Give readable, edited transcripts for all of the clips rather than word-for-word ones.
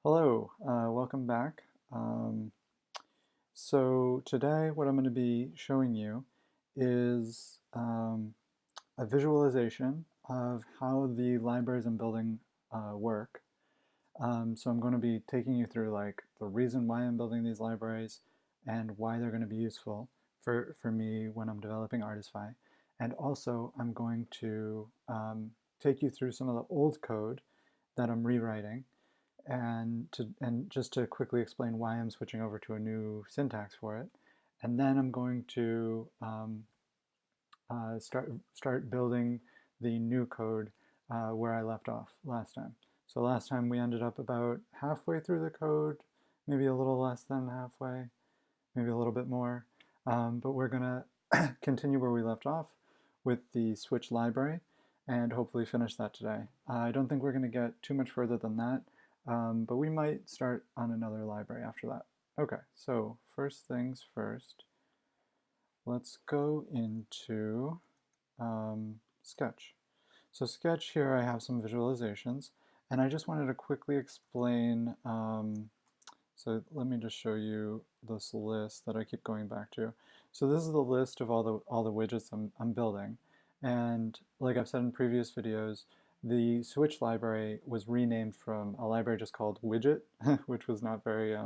Hello, welcome back. So today what I'm going to be showing you is a visualization of how the libraries I'm building work. So I'm going to be taking you through like the reason why I'm building these libraries and why they're going to be useful for me when I'm developing Artisfy. And also I'm going to take you through some of the old code that I'm rewriting and just to quickly explain why I'm switching over to a new syntax for it. And then I'm going to start building the new code where I left off last time. So last time we ended up about halfway through the code, maybe a little less than halfway, maybe a little bit more. But we're going to continue where we left off with the switch library and hopefully finish that today. I don't think we're going to get too much further than that, but we might start on another library after that. Okay, so first things first, let's go into Sketch. So Sketch here I have some visualizations, and I just wanted to quickly explain, so let me just show you this list that I keep going back to. So this is the list of all the widgets I'm building, and like I've said in previous videos, the Switch library was renamed from a library just called Widget, which was not very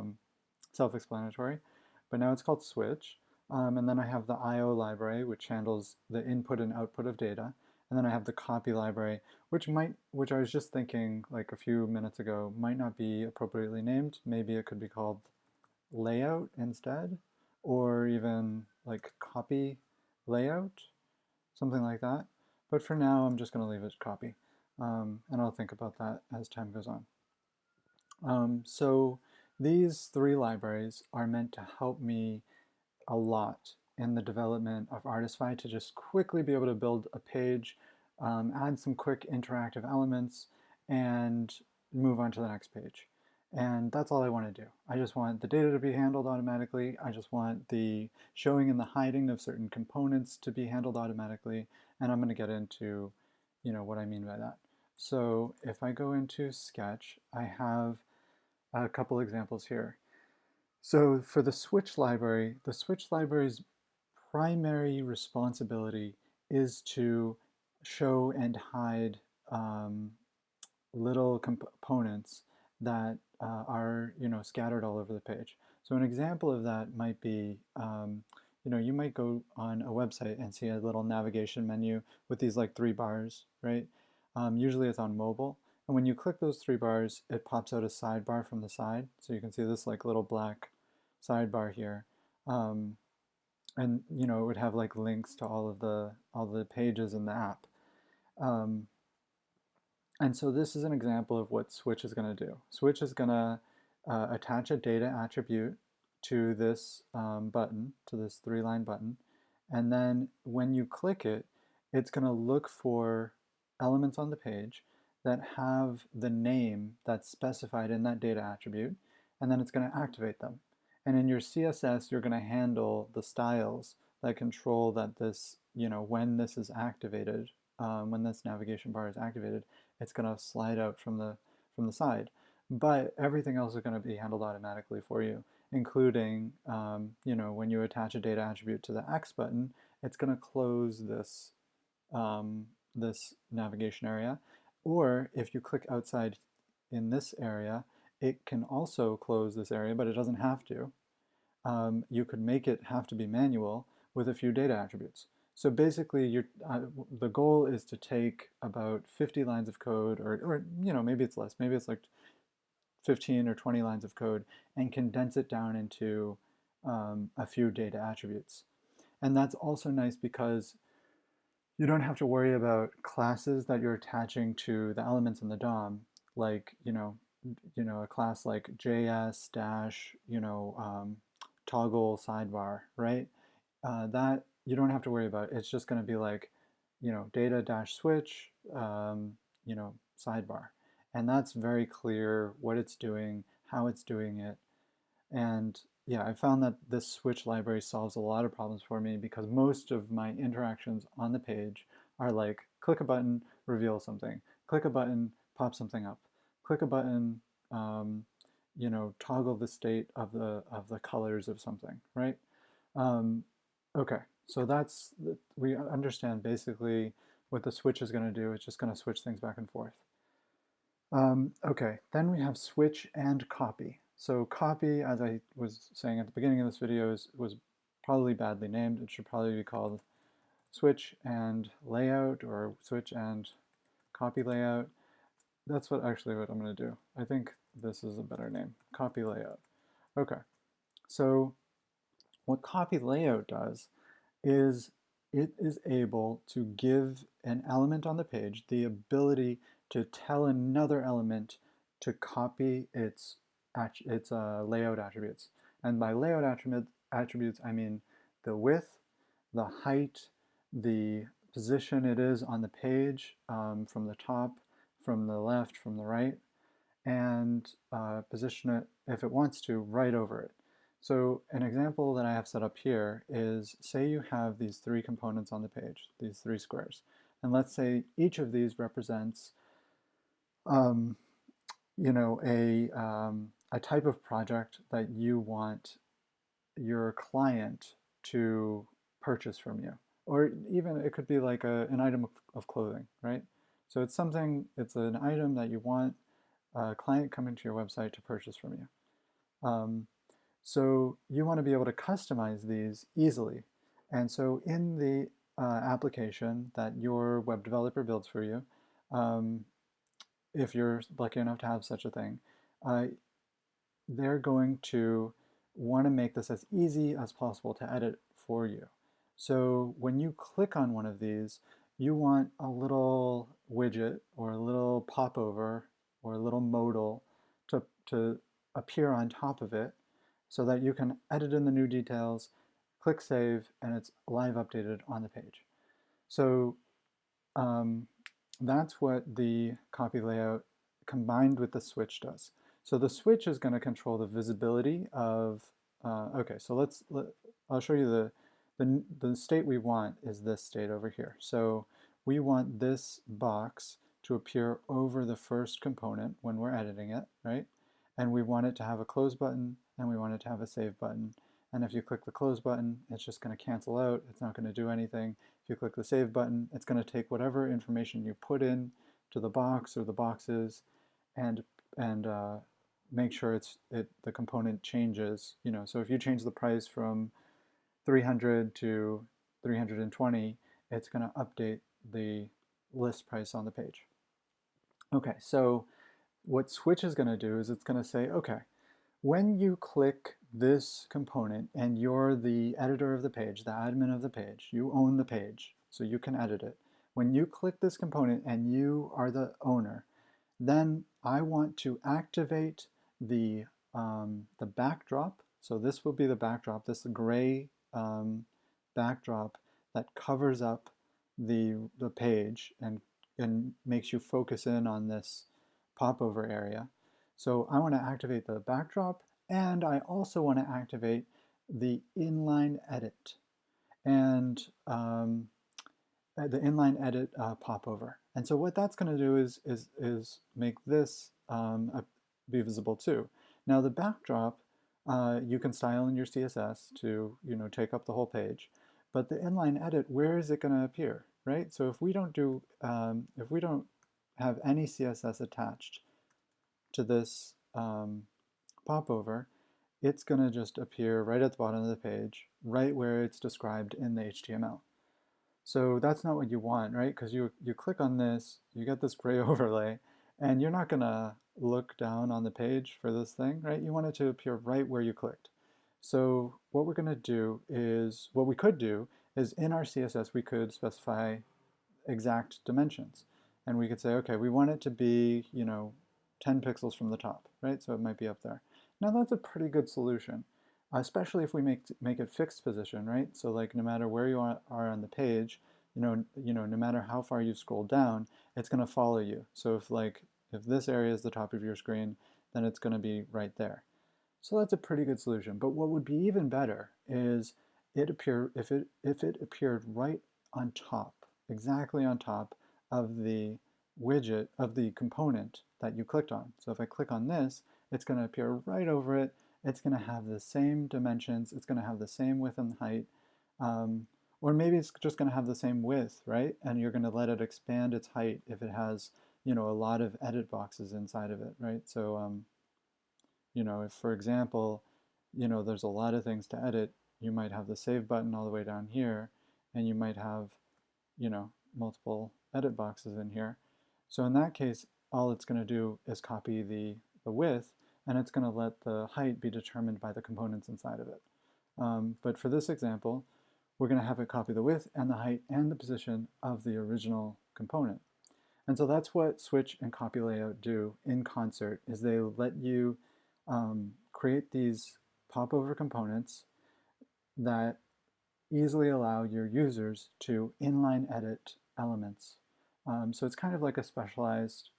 self-explanatory, but now it's called Switch. And then I have the IO library, which handles the input and output of data. And then I have the copy library, which I was just thinking like a few minutes ago, might not be appropriately named. Maybe it could be called layout instead, or even like copy layout, something like that. But for now, I'm just going to leave it copy. And I'll think about that as time goes on. So these three libraries are meant to help me a lot in the development of Artisfy to just quickly be able to build a page, add some quick interactive elements, and move on to the next page. And that's all I want to do. I just want the data to be handled automatically. I just want the showing and the hiding of certain components to be handled automatically. And I'm going to get into, what I mean by that. So if I go into Sketch, I have a couple examples here. So for the Switch library's primary responsibility is to show and hide little components that are scattered all over the page. So an example of that might be you might go on a website and see a little navigation menu with these like three bars, right? Usually it's on mobile. And when you click those three bars, it pops out a sidebar from the side. So you can see this like little black sidebar here. And it would have like links to all the pages in the app. And so this is an example of what Switch is going to do. Switch is going to attach a data attribute to this button, to this three-line button. And then when you click it, it's going to look for elements on the page that have the name that's specified in that data attribute, and then it's going to activate them. And in your CSS, you're going to handle the styles that control that this, when this is activated, when this navigation bar is activated, it's going to slide out from the side. But everything else is going to be handled automatically for you, including, when you attach a data attribute to the X button, it's going to close this, this navigation area. Or if you click outside in this area, it can also close this area, but it doesn't have to. You could make it have to be manual with a few data attributes. So basically, the goal is to take about 50 lines of code, or maybe it's less, maybe it's like 15 or 20 lines of code, and condense it down into a few data attributes. And that's also nice because you don't have to worry about classes that you're attaching to the elements in the DOM, like a class like JS dash toggle sidebar, right? That you don't have to worry about. It's just going to be like data dash switch sidebar, and that's very clear what it's doing, how it's doing it, and yeah, I found that this switch library solves a lot of problems for me because most of my interactions on the page are like click a button, reveal something, click a button, pop something up, click a button, toggle the state of the colors of something, right? Okay, so we understand basically what the switch is going to do. It's just going to switch things back and forth. Okay, then we have switch and copy. So copy, as I was saying at the beginning of this video, was probably badly named. It should probably be called switch and layout, or switch and copy layout. That's actually what I'm going to do. I think this is a better name, copy layout. Okay, so what copy layout does is it is able to give an element on the page the ability to tell another element to copy its layout attributes. And by layout attributes, I mean the width, the height, the position it is on the page, from the top, from the left, from the right, and position it, if it wants to, right over it. So an example that I have set up here is, say you have these three components on the page, these three squares. And let's say each of these represents a type of project that you want your client to purchase from you. Or even it could be like an item of clothing, right? So it's an item that you want a client coming to your website to purchase from you. So you want to be able to customize these easily. And so in the application that your web developer builds for you, if you're lucky enough to have such a thing, they're going to want to make this as easy as possible to edit for you. So when you click on one of these, you want a little widget or a little popover or a little modal to appear on top of it so that you can edit in the new details, click save, and it's live updated on the page. So that's what the copy layout combined with the switch does. So the switch is going to control the visibility of, okay, so I'll show you the state we want is this state over here. So we want this box to appear over the first component when we're editing it, right? And we want it to have a close button, and we want it to have a save button. And if you click the close button, it's just going to cancel out. It's not going to do anything. If you click the save button, it's going to take whatever information you put in to the box or the boxes and make sure the component changes. So if you change the price from 300 to 320, it's going to update the list price on the page. Okay, so what switch is going to do is it's going to say, okay, when you click this component and you're the editor of the page, the admin of the page, you own the page, so you can edit it. When you click this component and you are the owner, then I want to activate the backdrop. So this will be the backdrop, this gray backdrop that covers up the page and makes you focus in on this popover area. So I want to activate the backdrop, and I also want to activate the inline edit and the inline edit popover. And so what that's going to do is make this be visible too. Now the backdrop you can style in your CSS to take up the whole page, but the inline edit, where is it going to appear, right? So if we don't have any CSS attached to this popover, it's going to just appear right at the bottom of the page, right where it's described in the HTML. So that's not what you want, right? Because you click on this, you get this gray overlay, and you're not going to look down on the page for this thing, right? You want it to appear right where you clicked. So what we could do is in our CSS we could specify exact dimensions. And we could say, okay, we want it to be, 10 pixels from the top, right? So it might be up there. Now that's a pretty good solution, especially if we make it fixed position, right? So like no matter where you are on the page, no matter how far you scroll down, it's going to follow you. So if this area is the top of your screen, then it's going to be right there. So that's a pretty good solution. But what would be even better is if it appeared right on top, exactly on top of the widget, of the component that you clicked on. So if I click on this, it's going to appear right over it. It's going to have the same dimensions. It's going to have the same width and height. Or maybe it's just going to have the same width, right? And you're going to let it expand its height if it has, a lot of edit boxes inside of it, right? So, if, for example, there's a lot of things to edit, you might have the save button all the way down here, and you might have, multiple edit boxes in here. So in that case, all it's going to do is copy the width, and it's going to let the height be determined by the components inside of it. But for this example, we're going to have it copy the width and the height and the position of the original component. And so that's what switch and copy layout do in concert, is they let you create these popover components that easily allow your users to inline edit elements. So it's kind of like a specialized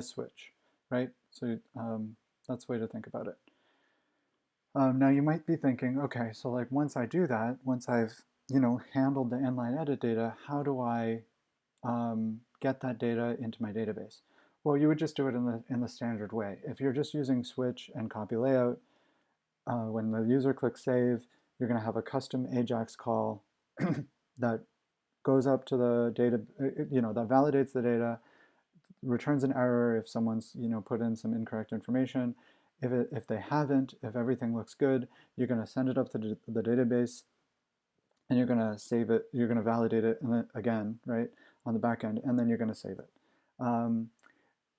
switch, right? So that's the way to think about it. Now you might be thinking, okay, so like once I do that, once I've handled the inline edit data, how do I get that data into my database? Well, you would just do it in the standard way. If you're just using switch and copy layout, when the user clicks save, you're going to have a custom AJAX call that goes up to the data, that validates the data, returns an error if someone's put in some incorrect information. If they haven't, if everything looks good, you're going to send it up to the database, and you're going to save it. You're going to validate it again, right, on the back end, and then you're going to save it.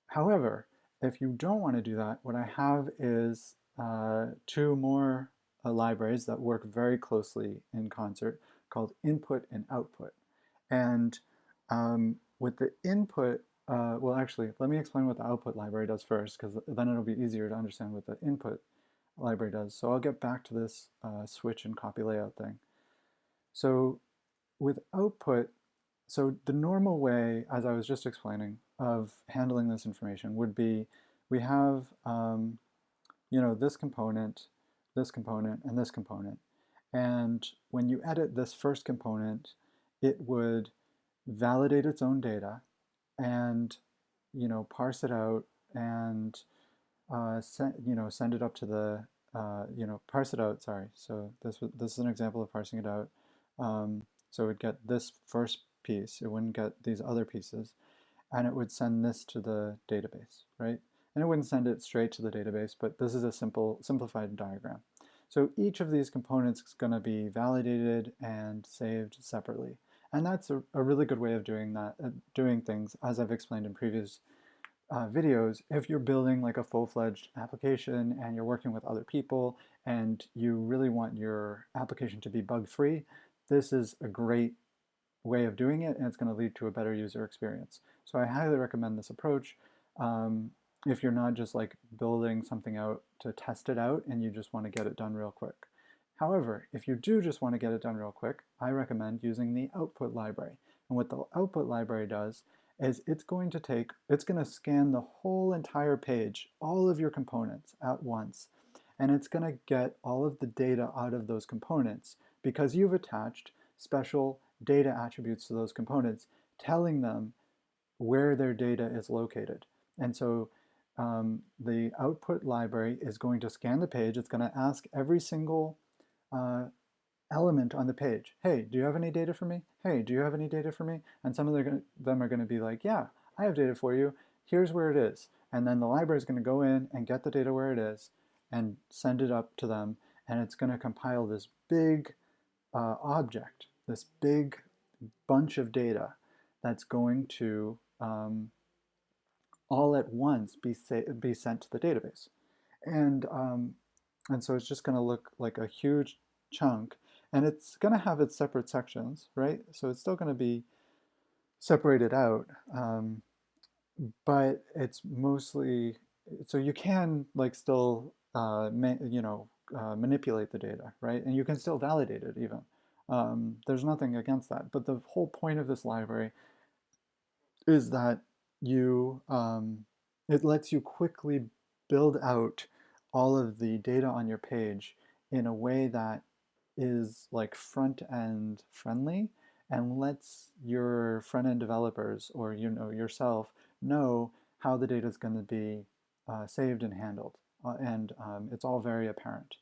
However, if you don't want to do that, what I have is two more libraries that work very closely in concert, called input and output. And with the input, well, actually, let me explain what the output library does first, because then it'll be easier to understand what the input library does. So I'll get back to this switch and copy layout thing. So with output, so the normal way, as I was just explaining, of handling this information would be we have this component, and this component. And when you edit this first component, it would validate its own data and parse it out and send it up to the parse it out. Sorry. So this is an example of parsing it out. So it would get this first piece. It wouldn't get these other pieces, and it would send this to the database, right? And it wouldn't send it straight to the database, but this is a simplified diagram. So each of these components is going to be validated and saved separately. And that's a really good way of doing that, doing things, as I've explained in previous videos. If you're building like a full-fledged application and you're working with other people and you really want your application to be bug-free, this is a great way of doing it, and it's going to lead to a better user experience. So I highly recommend this approach. If you're not just like building something out to test it out and you just want to get it done real quick. However, if you do just want to get it done real quick, I recommend using the output library. And what the output library does is it's going to scan the whole entire page, all of your components at once, and it's going to get all of the data out of those components because you've attached special data attributes to those components, telling them where their data is located. And so the output library is going to scan the page. It's going to ask every single element on the page, hey, do you have any data for me? Hey, do you have any data for me? And some of them are going to be like, yeah, I have data for you. Here's where it is. And then the library is going to go in and get the data where it is and send it up to them. And it's going to compile this big object, this big bunch of data that's going to all at once be sent to the database. And so it's just going to look like a huge chunk, and it's going to have its separate sections, right? So it's still going to be separated out, but it's mostly, so you can like still manipulate the data, right? And you can still validate it even. There's nothing against that, but the whole point of this library is that it lets you quickly build out all of the data on your page in a way that is like front-end friendly and lets your front-end developers or yourself know how the data is going to be saved and handled. And it's all very apparent.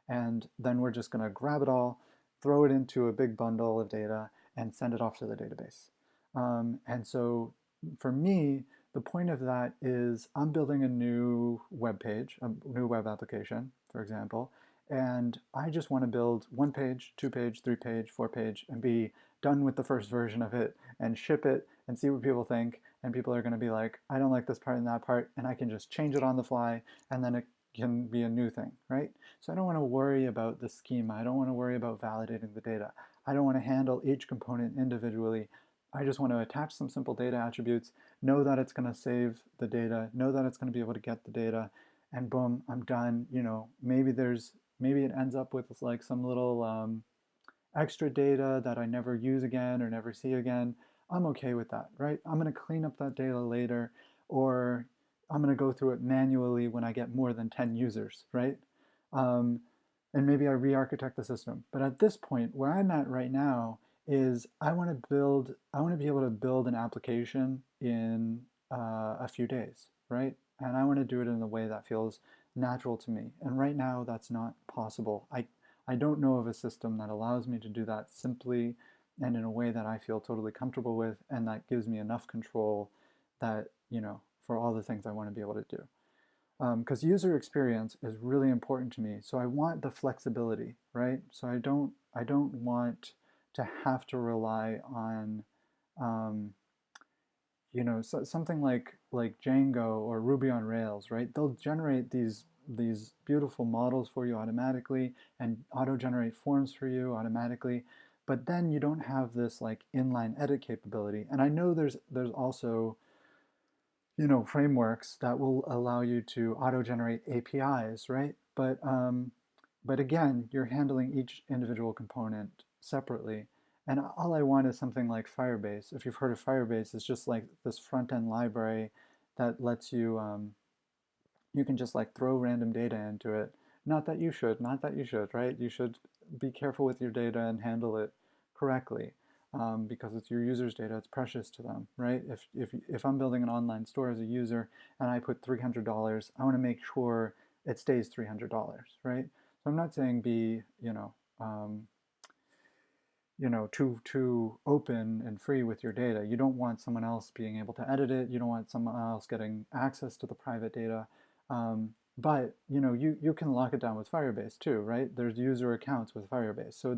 And then we're just going to grab it all, throw it into a big bundle of data, and send it off to the database. And so for me, the point of that is I'm building a new web page, a new web application, for example, and I just want to build 1 page, 2 page, 3 page, 4 page, and be done with the first version of it and ship it and see what people think. And people are going to be like, I don't like this part and that part, and I can just change it on the fly, and then it can be a new thing, right? So I don't want to worry about the schema. I don't want to worry about validating the data. I don't want to handle each component individually. I just want to attach some simple data attributes, know that it's going to save the data, know that it's going to be able to get the data, and boom, I'm done. Maybe it ends up with like some little extra data that I never use again or never see again. I'm okay with that, right? I'm going to clean up that data later, or I'm going to go through it manually when I get more than 10 users, right? Um, and maybe I re-architect the system. But at this point, where I'm at right now is I want to be able to build an application in a few days, right? And I want to do it in a way that feels natural to me. And right now, that's not possible. I don't know of a system that allows me to do that simply and in a way that I feel totally comfortable with, and that gives me enough control that, for all the things I want to be able to do. Because user experience is really important to me. So I want the flexibility, right? So I don't want to have to rely on, something like Django or Ruby on Rails, right? They'll generate these beautiful models for you automatically and auto-generate forms for you automatically, but then you don't have this like inline edit capability. And I know there's also frameworks that will allow you to auto-generate APIs, right? But again, you're handling each individual component separately. And all I want is something like Firebase. If you've heard of Firebase, it's just like this front-end library that lets you can just like throw random data into it. Not that you should, right? You should be careful with your data and handle it correctly. Because it's your user's data, it's precious to them, right? If I'm building an online store as a user and I put $300, I want to make sure it stays $300, right? So I'm not saying be, too open and free with your data. You don't want someone else being able to edit it. You don't want someone else getting access to the private data. But you can lock it down with Firebase too, right? There's user accounts with Firebase, so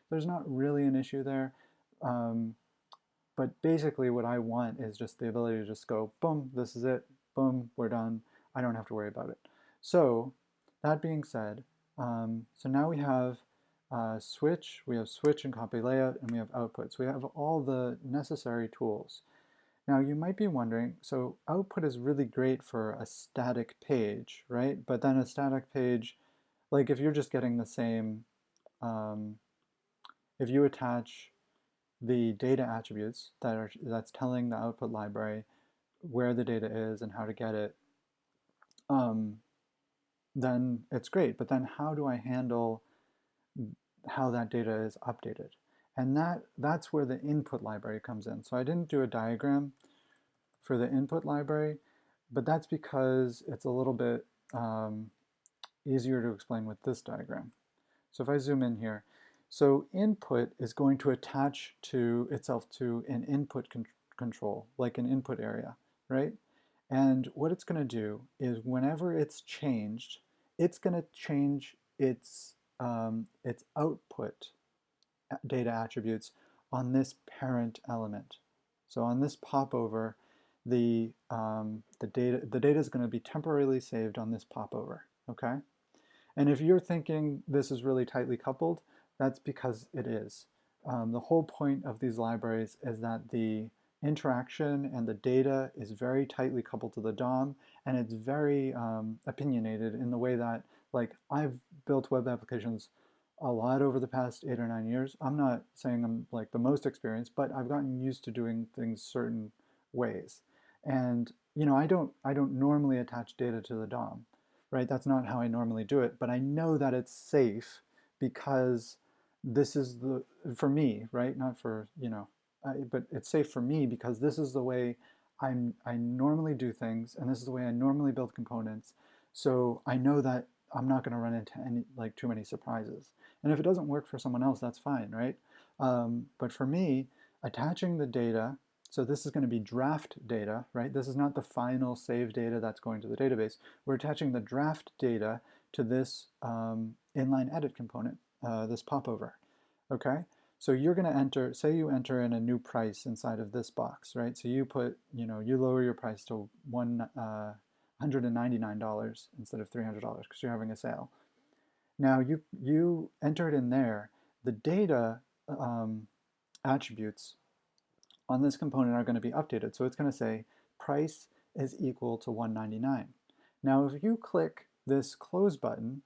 there's not really an issue there. But basically what I want is just the ability to just go, boom, this is it, boom, we're done. I don't have to worry about it. So that being said, so now we have switch and copy layout, and we have output. So we have all the necessary tools. Now you might be wondering, so output is really great for a static page, right? But then a static page, like if you're just getting the same, if you attach the data attributes that's telling the output library where the data is and how to get it, then it's great. But then how do I handle how that data is updated? And that's where the input library comes in. So I didn't do a diagram for the input library, but that's because it's a little bit easier to explain with this diagram. So if I zoom in here, so input is going to attach to itself to an input control, like an input area, right? And what it's going to do is whenever it's changed, it's going to change its output data attributes on this parent element. So on this popover, the data is going to be temporarily saved on this popover, okay? And if you're thinking this is really tightly coupled, that's because it is. The whole point of these libraries is that the interaction and the data is very tightly coupled to the DOM, and it's very opinionated in the way that, like, I've built web applications a lot over the past 8 or 9 years. I'm not saying I'm like the most experienced, but I've gotten used to doing things certain ways. And I don't normally attach data to the DOM, right? That's not how I normally do it, but I know that it's safe because this is for me, right? Not for, but it's safe for me because this is the way I normally do things, and this is the way I normally build components. So I know that I'm not going to run into any too many surprises. And if it doesn't work for someone else, that's fine, right? But for me, attaching the data, so this is going to be draft data, right? This is not the final save data that's going to the database. We're attaching the draft data to this inline edit component, this popover, okay? So you're going to enter, say you enter in a new price inside of this box, right? So you put, you lower your price to $199 instead of $300 because you're having a sale. Now you enter it in there. The data attributes on this component are going to be updated. So it's going to say price is equal to $199. Now if you click this close button,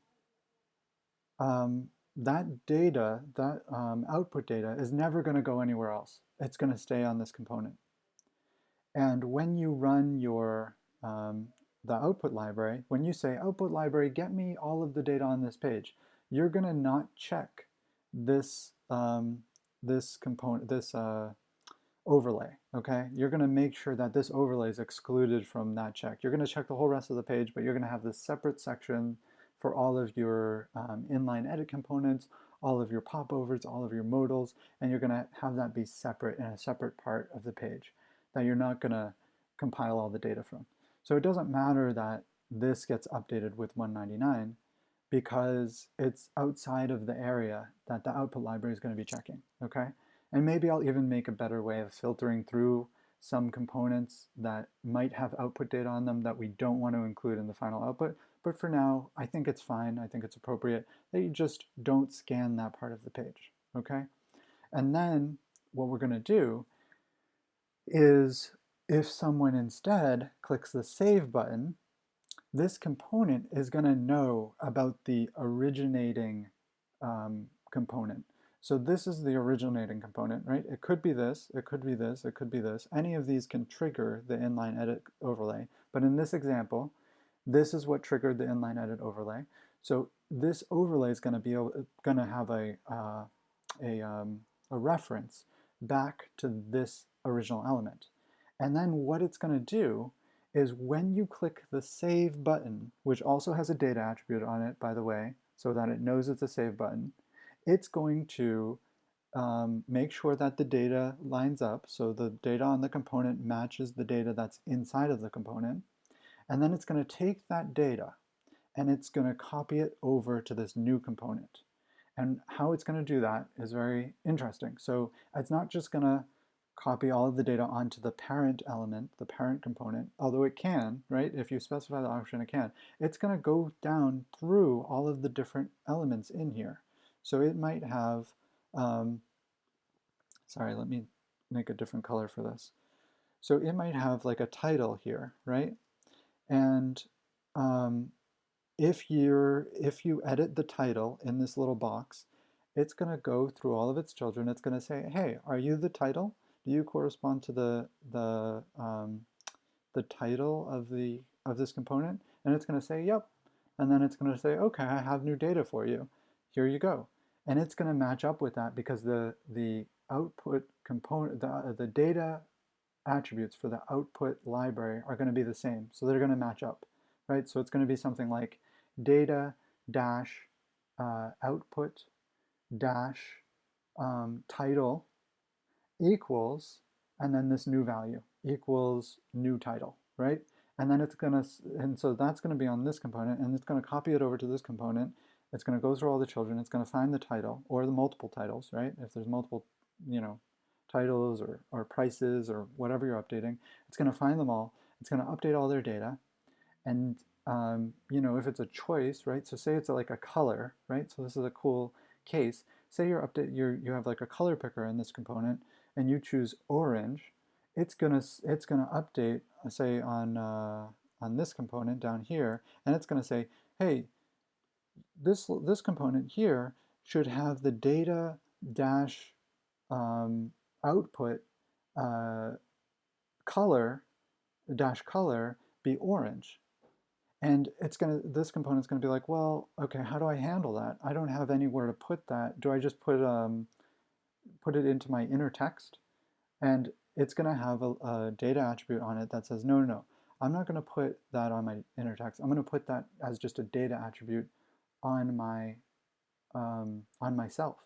that data, that output data is never going to go anywhere else. It's going to stay on this component. And when you run your the output library, when you say output library, get me all of the data on this page, you're going to not check this this component, this overlay. Okay, you're going to make sure that this overlay is excluded from that check. You're going to check the whole rest of the page, but you're going to have this separate section for all of your inline edit components, all of your popovers, all of your modals, and you're going to have that be separate in a separate part of the page that you're not going to compile all the data from. So it doesn't matter that this gets updated with 199 because it's outside of the area that the output library is going to be checking, okay? And maybe I'll even make a better way of filtering through some components that might have output data on them that we don't want to include in the final output. But for now, I think it's fine. I think it's appropriate that you just don't scan that part of the page, okay? And then what we're going to do is if someone instead clicks the Save button, this component is going to know about the originating component. So this is the originating component, right? It could be this, it could be this, it could be this. Any of these can trigger the inline edit overlay. But in this example, this is what triggered the inline edit overlay. So this overlay is going to have a reference back to this original element. And then what it's going to do is when you click the Save button, which also has a data attribute on it, by the way, so that it knows it's a Save button, it's going to make sure that the data lines up, so the data on the component matches the data that's inside of the component, and then it's going to take that data and it's going to copy it over to this new component. And how it's going to do that is very interesting. So it's not just going to copy all of the data onto the parent element, the parent component, although it can, right? If you specify the option, it can. It's going to go down through all of the different elements in here. So it might have, sorry, let me make a different color for this. So it might have like a title here, right? And if you edit the title in this little box, it's going to go through all of its children. It's going to say, hey, are you the title? Do you correspond to the title of this component? And it's going to say, yep. And then it's going to say, okay, I have new data for you. Here you go. And it's going to match up with that because the output component, the data attributes for the output library are going to be the same. So they're going to match up, right? So it's going to be something like data dash output dash title equals, and then this new value equals new title, right? And then it's going to, and so that's going to be on this component, and it's going to copy it over to this component. It's going to go through all the children. It's going to find the title or the multiple titles, right? If there's multiple, titles or prices or whatever you're updating, it's going to find them all. It's going to update all their data. And, if it's a choice, right? So say it's like a color, right? So this is a cool case. Say you have like a color picker in this component and you choose orange. It's gonna update, say on this component down here, and it's gonna say, hey, this component here should have the data dash output color dash color be orange. And this component's going to be like, well, okay, how do I handle that? I don't have anywhere to put that. Do I just put it into my inner text? And it's going to have a data attribute on it that says, no, no, no, I'm not going to put that on my inner text. I'm going to put that as just a data attribute on myself.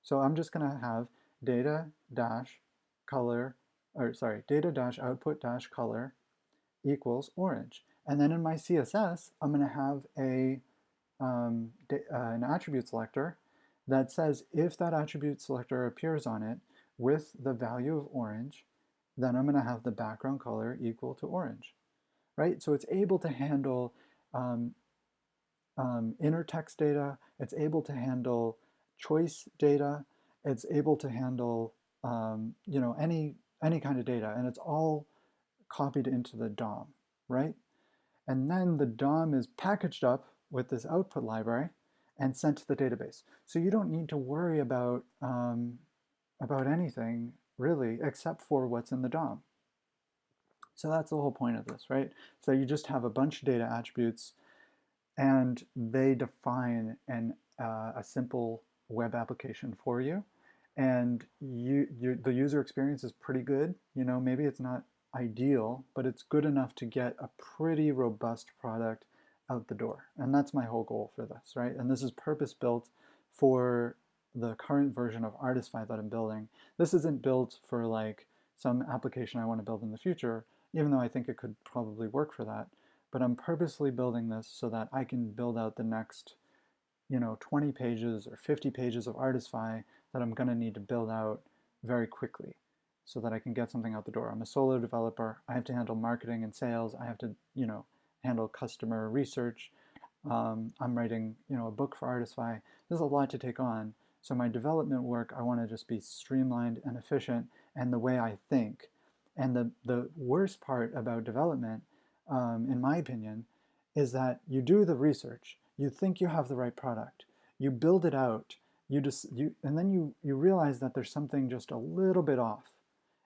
So I'm just going to have data dash color, or sorry, data dash output dash color equals orange. And then in my CSS, I'm going to have an attribute selector that says if that attribute selector appears on it with the value of orange, then I'm going to have the background color equal to orange, right? So it's able to handle um, inner text data, it's able to handle choice data, it's able to handle any kind of data, and it's all copied into the DOM, right? And then the DOM is packaged up with this output library and sent to the database. So you don't need to worry about anything really except for what's in the DOM. So that's the whole point of this, right? So you just have a bunch of data attributes and they define a simple web application for you. And the user experience is pretty good. You know, maybe it's not ideal, but it's good enough to get a pretty robust product out the door. And that's my whole goal for this, right? And this is purpose built for the current version of Artisfy that I'm building. This isn't built for like some application I want to build in the future, even though I think it could probably work for that. But I'm purposely building this so that I can build out the next, 20 pages or 50 pages of Artisfy that I'm going to need to build out very quickly so that I can get something out the door. I'm a solo developer. I have to handle marketing and sales. I have to, handle customer research. I'm writing, a book for Artisfy. There's a lot to take on. So my development work, I want to just be streamlined and efficient and the way I think. And the worst part about development, in my opinion, is that you do the research, you think you have the right product, you build it out, and then you realize that there's something just a little bit off.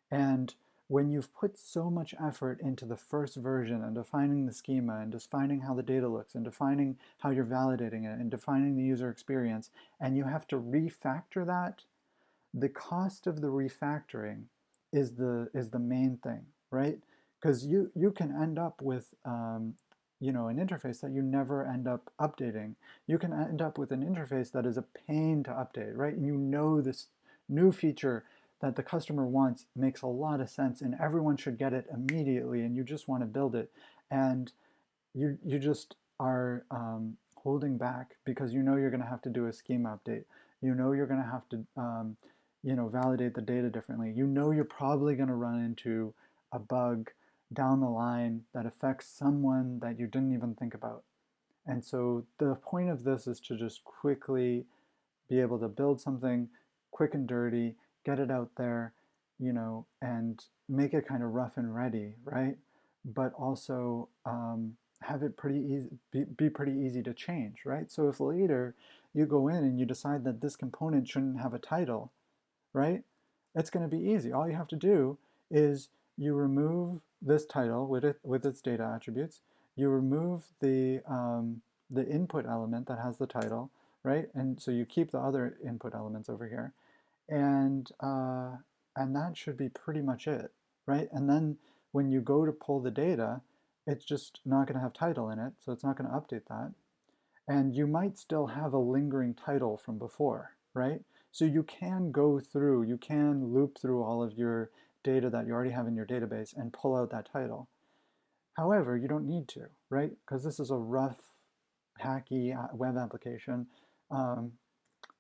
And when you've put so much effort into the first version and defining the schema and defining how the data looks and defining how you're validating it and defining the user experience, and you have to refactor that, the cost of the refactoring is the main thing, right? Because you can end up with an interface that you never end up updating. You can end up with an interface that is a pain to update, right? And you know this new feature that the customer wants makes a lot of sense and everyone should get it immediately and you just want to build it. And you just are holding back because you know you're going to have to do a schema update. You know you're going to have to validate the data differently. You know you're probably going to run into a bug down the line that affects someone that you didn't even think about. And so the point of this is to just quickly be able to build something quick and dirty, get it out there, and make it kind of rough and ready, right? But also have it pretty easy, be pretty easy to change, right? So if later you go in and you decide that this component shouldn't have a title, right? It's going to be easy. All you have to do is you remove this title with its data attributes. You remove the input element that has the title, right? And so you keep the other input elements over here, and that should be pretty much it, right? And then when you go to pull the data, it's just not going to have title in it, so it's not going to update that. And you might still have a lingering title from before, right? So you can go through, you can loop through all of your data that you already have in your database and pull out that title. However, you don't need to, right? Because this is a rough, hacky web application.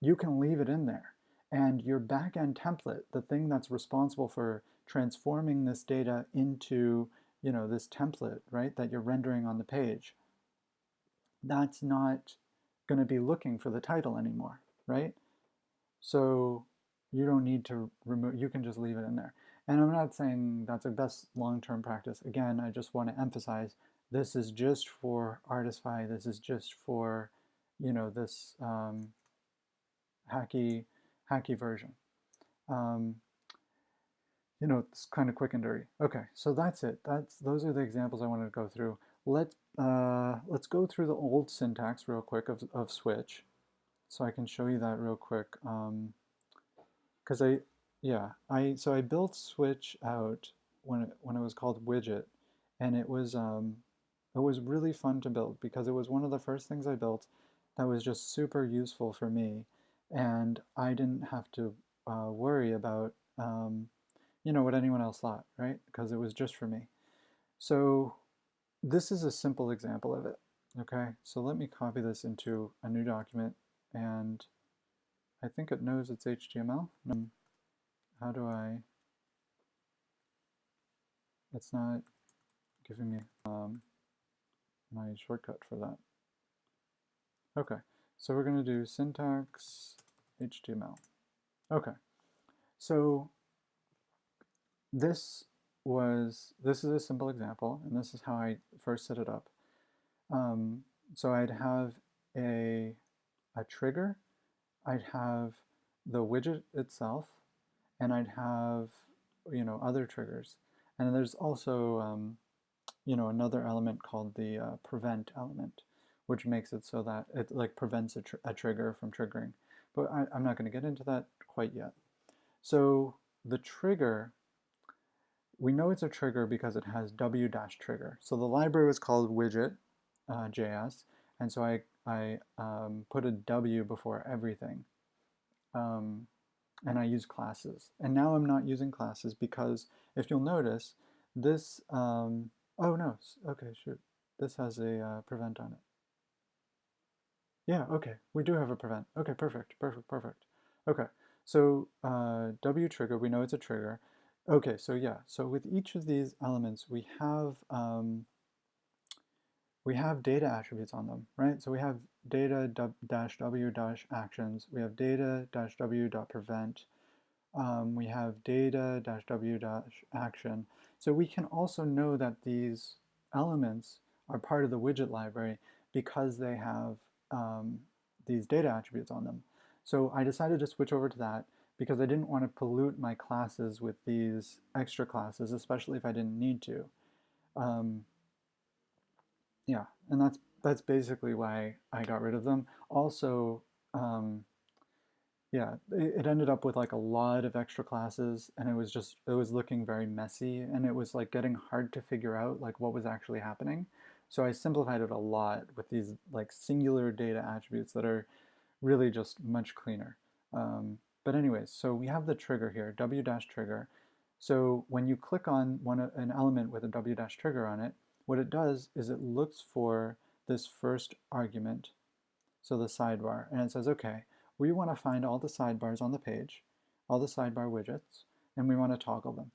You can leave it in there. And your backend template, the thing that's responsible for transforming this data into, this template, right, that you're rendering on the page, that's not going to be looking for the title anymore, right? So you don't need to remove, you can just leave it in there. And I'm not saying that's a best long-term practice. Again, I just want to emphasize this is just for Artisfy. This is just for, this hacky version. It's kind of quick and dirty. Okay, so that's it. Those are the examples I wanted to go through. Let's go through the old syntax real quick of switch, so I can show you that real quick. Because Yeah, so I built switch out when it was called widget, and it was really fun to build because it was one of the first things I built that was just super useful for me, and I didn't have to worry about you know what anyone else thought, right? Because it was just for me. So this is a simple example of it. Okay, so let me copy this into a new document, and I think it knows it's HTML. How do I? It's not giving me my shortcut for that. Okay, so we're going to do syntax HTML. Okay, so this is a simple example, and this is how I first set it up. So I'd have a trigger, I'd have the widget itself, and I'd have other triggers, and there's also another element called the prevent element, which makes it so that it like prevents a trigger from triggering. But I'm not going to get into that quite yet. So the trigger, we know it's a trigger because it has w-trigger. So the library was called widget JS, and so I put a w before everything. And I use classes. And now I'm not using classes because if you'll notice, this, oh no, okay, shoot. This has a prevent on it. Yeah, okay, we do have a prevent. Okay, perfect, perfect, perfect. Okay, so W trigger, we know it's a trigger. Okay, so yeah, so with each of these elements, we have data attributes on them, right? So we have data dash W dash actions, we have data dash W dot prevent, we have data dash W dash action. So we can also know that these elements are part of the widget library because they have these data attributes on them. So I decided to switch over to that because I didn't want to pollute my classes with these extra classes, especially if I didn't need to. Um, yeah, and that's basically why I got rid of them. Also, um, yeah, it ended up with like a lot of extra classes, and it was looking very messy, and it was like getting hard to figure out like what was actually happening. So I simplified it a lot with these like singular data attributes that are really just much cleaner. But anyways, so we have the trigger here, w-trigger. So when you click on an element with a w-trigger on it, what it does is it looks for this first argument, so the sidebar, and it says, okay, we want to find all the sidebars on the page, all the sidebar widgets, and we want to toggle them.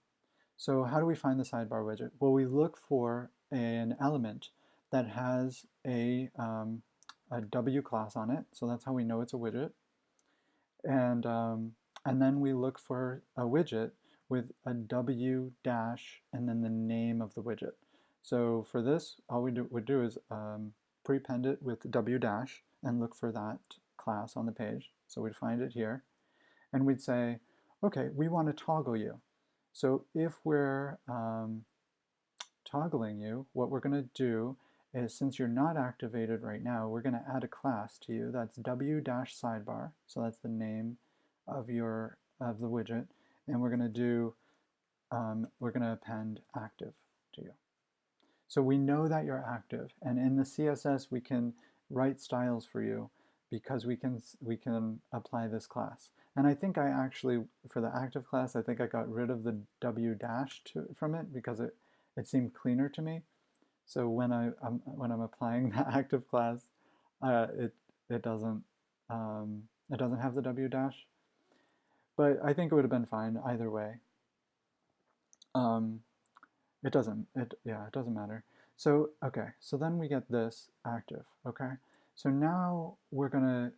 So how do we find the sidebar widget? Well, we look for an element that has a W class on it, so that's how we know it's a widget. And then we look for a widget with a W dash and then the name of the widget. So for this, all we would do is prepend it with W dash and look for that class on the page. So we'd find it here, and we'd say, okay, we want to toggle you. So if we're toggling you, what we're going to do is, since you're not activated right now, we're going to add a class to you that's w-sidebar. So that's the name of the widget, and we're going to do we're going to append active to you. So we know that you're active, and in the CSS we can write styles for you because we can apply this class. And I think I actually, for the active class, I think I got rid of the w dash from it because it seemed cleaner to me. So when I'm applying the active class, uh, it it doesn't it doesn't have the w dash. But I think it would have been fine either way. Um, it doesn't. It doesn't matter. So okay. So then we get this active. Okay. So now we're gonna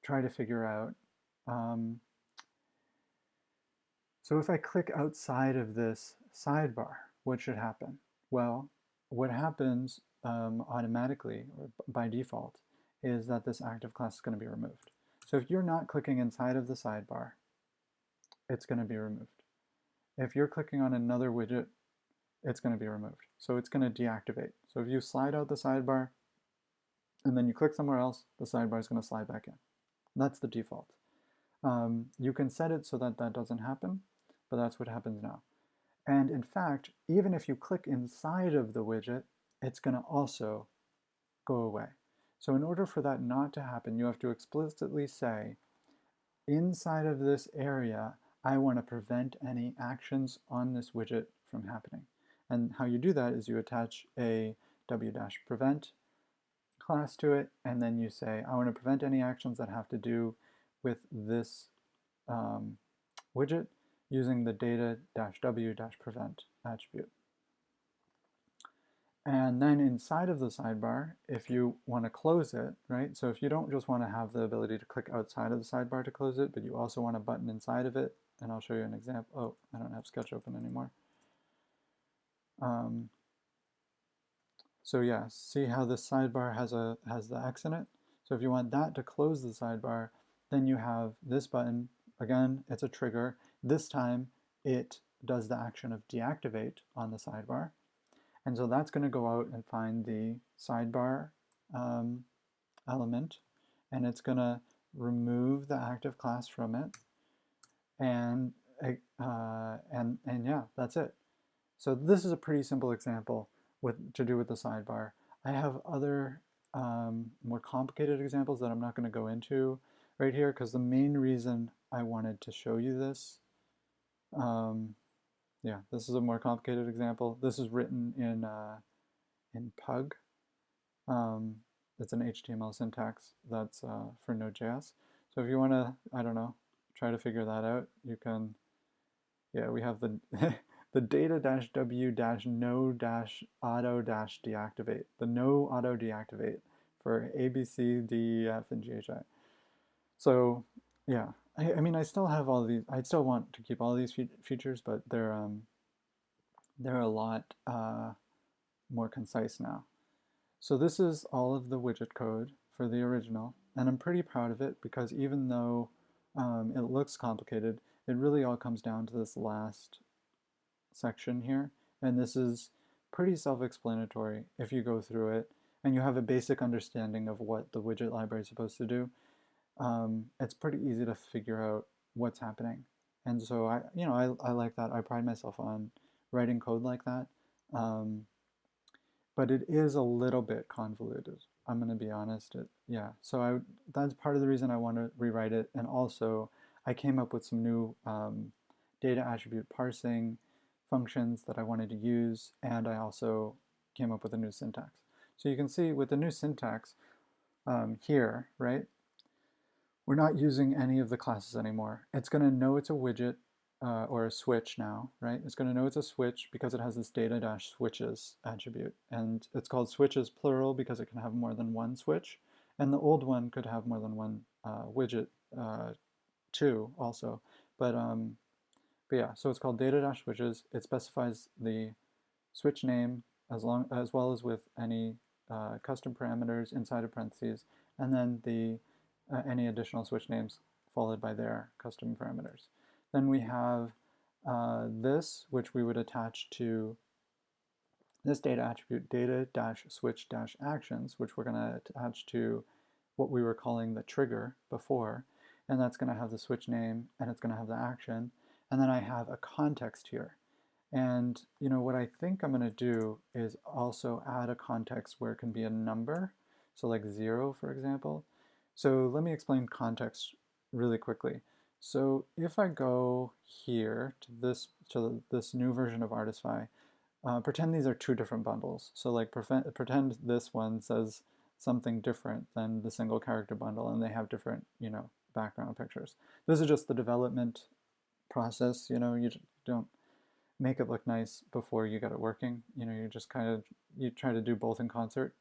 try to figure out. Um, so if I click outside of this sidebar, what should happen? Well, what happens automatically or by default is that this active class is going to be removed. So if you're not clicking inside of the sidebar, it's going to be removed. If you're clicking on another widget, it's going to be removed. So it's going to deactivate. So if you slide out the sidebar and then you click somewhere else, the sidebar is going to slide back in. That's the default. You can set it so that that doesn't happen, but that's what happens now. And in fact, even if you click inside of the widget, it's going to also go away. So in order for that not to happen, you have to explicitly say, inside of this area, I want to prevent any actions on this widget from happening. And how you do that is you attach a w-prevent class to it, and then you say, I want to prevent any actions that have to do with this widget using the data-w-prevent attribute. And then inside of the sidebar, if you want to close it, right? So if you don't just want to have the ability to click outside of the sidebar to close it, but you also want a button inside of it, and I'll show you an example. Oh, I don't have Sketch open anymore. So yeah, see how this sidebar has the X in it? So if you want that to close the sidebar, then you have this button. Again, it's a trigger. This time, it does the action of deactivate on the sidebar. And so that's going to go out and find the sidebar element, and it's going to remove the active class from it, and yeah, that's it. So this is a pretty simple example to do with the sidebar. I have other more complicated examples that I'm not going to go into right here, because the main reason I wanted to show you this, yeah, this is a more complicated example. This is written in Pug. It's an HTML syntax that's for Node.js. So if you want to, I don't know, try to figure that out, you can, yeah, we have the the data-w-no-auto-deactivate, the no auto deactivate for A, B, C, D, E, F, and G, H, I. So yeah, I mean, I still have all these, I still want to keep all these features, but they're a lot more concise now. So this is all of the widget code for the original, and I'm pretty proud of it because even though it looks complicated, it really all comes down to this last section here, and this is pretty self-explanatory if you go through it and you have a basic understanding of what the widget library is supposed to do. It's pretty easy to figure out what's happening, and so I like that. I pride myself on writing code like that. But it is a little bit convoluted. I'm going to be honest. Yeah, so that's part of the reason I want to rewrite it. And also, I came up with some new data attribute parsing functions that I wanted to use, and I also came up with a new syntax. So you can see with the new syntax here, right, we're not using any of the classes anymore. It's going to know it's a widget or a switch now, right? It's going to know it's a switch because it has this data-switches attribute. And it's called switches plural because it can have more than one switch. And the old one could have more than one widget too also. But yeah, so it's called data-switches. It specifies the switch name as well as with any custom parameters inside of parentheses, and then the any additional switch names followed by their custom parameters. Then we have this, which we would attach to this data attribute, data-switch-actions, which we're going to attach to what we were calling the trigger before, and that's going to have the switch name, and it's going to have the action, and then I have a context here. And what I think I'm going to do is also add a context where it can be a number, so like 0, for example. So let me explain context really quickly. So if I go here to this new version of Artisfy, pretend these are two different bundles. So like pretend this one says something different than the single character bundle, and they have different background pictures. This is just the development process. You don't make it look nice before you get it working. You just you try to do both in concert.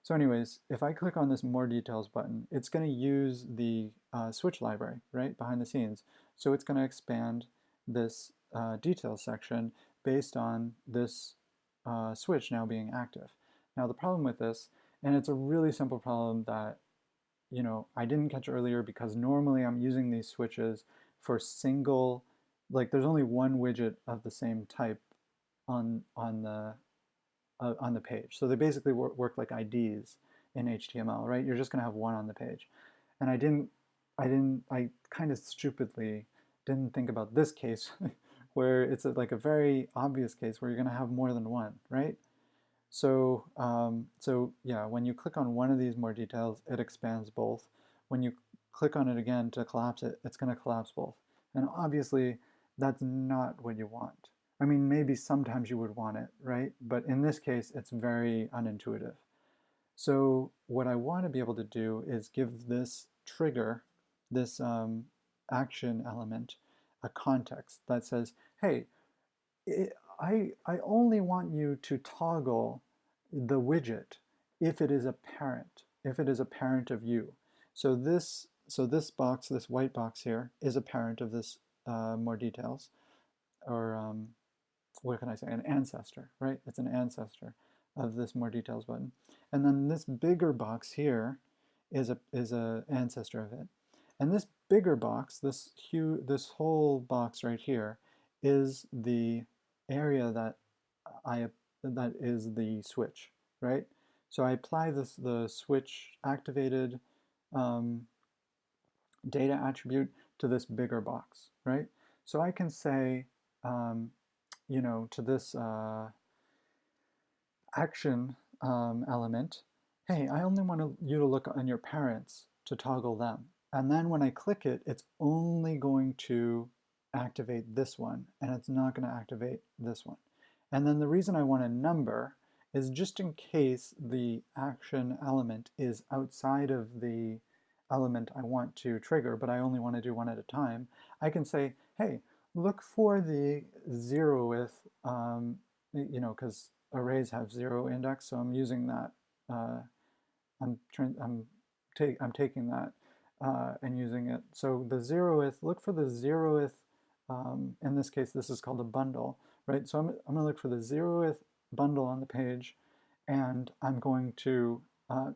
So anyways, if I click on this More Details button, it's going to use the switch library, right, behind the scenes. So it's going to expand this details section based on this switch now being active. Now the problem with this, and it's a really simple problem that I didn't catch earlier because normally I'm using these switches for single, like there's only one widget of the same type on the page. So they basically work like IDs in HTML, right? You're just going to have one on the page. And I kind of stupidly didn't think about this case where it's like a very obvious case where you're going to have more than one, right? So, so yeah, when you click on one of these more details, it expands both. When you click on it again to collapse it, it's going to collapse both. And obviously, that's not what you want. I mean, maybe sometimes you would want it, right? But in this case, it's very unintuitive. So what I want to be able to do is give this trigger, this action element, a context that says, hey, I only want you to toggle the widget if it is a parent, if it is a parent of you. So this box, this white box here, is a parent of this more details, or what can I say, an ancestor, right? It's an ancestor of this more details button. And then this bigger box here is a ancestor of it. And this bigger box, this whole box right here, is the area that that is the switch, right? So I apply the switch activated data attribute to this bigger box, right? So I can say, you know, to this action element, hey, I only want you to look on your parents to toggle them. And then when I click it, it's only going to activate this one, and it's not going to activate this one. And then the reason I want a number is just in case the action element is outside of the element I want to trigger, but I only want to do one at a time, I can say, hey, look for the 0th, you know, because arrays have 0 index, so I'm using that. I'm taking that and using it. So the 0th, look for the 0th. In this case, this is called a bundle, right? So I'm going to look for the 0th bundle on the page, and I'm going to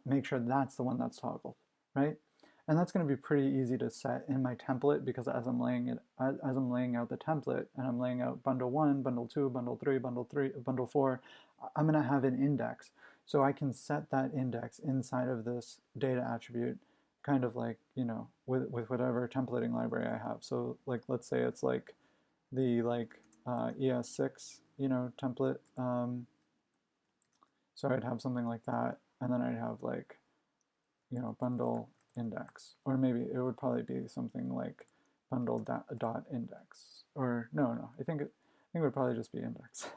make sure that's the one that's toggled, right? And that's going to be pretty easy to set in my template, because as I'm laying out the template and I'm laying out bundle 1, bundle 2, bundle 3, bundle 4, I'm going to have an index. So I can set that index inside of this data attribute, kind of like, you know, with whatever templating library I have. So like, let's say it's like the ES6, you know, template. So I'd have something like that, and then I'd have like, you know, bundle index, or maybe it would probably be something like bundle dot index, or no, I think it would probably just be index,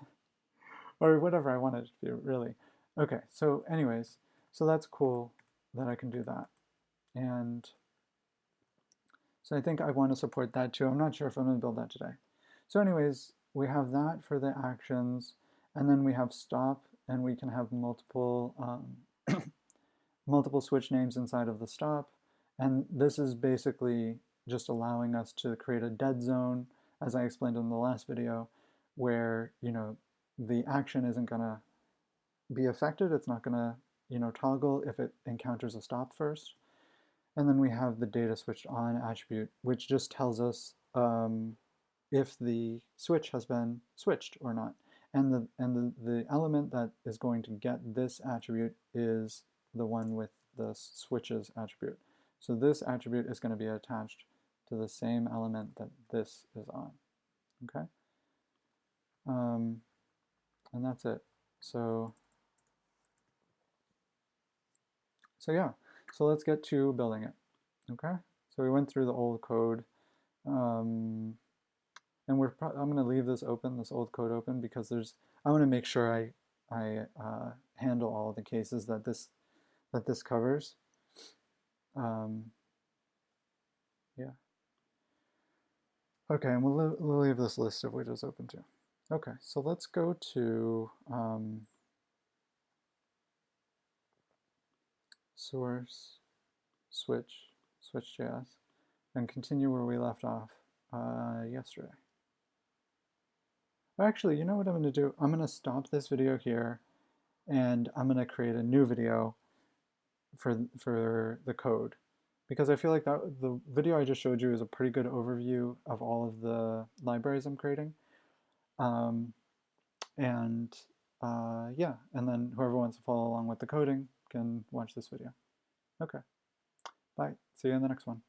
or whatever I wanted it to be, really. Okay, so anyways, so that's cool that I can do that, and so I think I want to support that too. I'm not sure if I'm going to build that today. So anyways, we have that for the actions, and then we have stop, and we can have multiple multiple switch names inside of the stop. And this is basically just allowing us to create a dead zone, as I explained in the last video, where, you know, the action isn't going to be affected. It's not going to, you know, toggle if it encounters a stop first. And then we have the data switched on attribute, which just tells us if the switch has been switched or not. And the element that is going to get this attribute is the one with the switches attribute. So this attribute is going to be attached to the same element that this is on. Okay? And that's it. So yeah, so let's get to building it. Okay? So we went through the old code. And I'm going to leave this open, this old code open, because I want to make sure I handle all of the cases that this covers. Yeah. Okay, and we'll leave this list of widgets open too. Okay, so let's go to source, switch.js, and continue where we left off yesterday. Actually, you know what I'm going to do? I'm going to stop this video here, and I'm going to create a new video for the code, because I feel like the video I just showed you is a pretty good overview of all of the libraries I'm creating. Yeah, and then whoever wants to follow along with the coding can watch this video. Okay, bye. See you in the next one.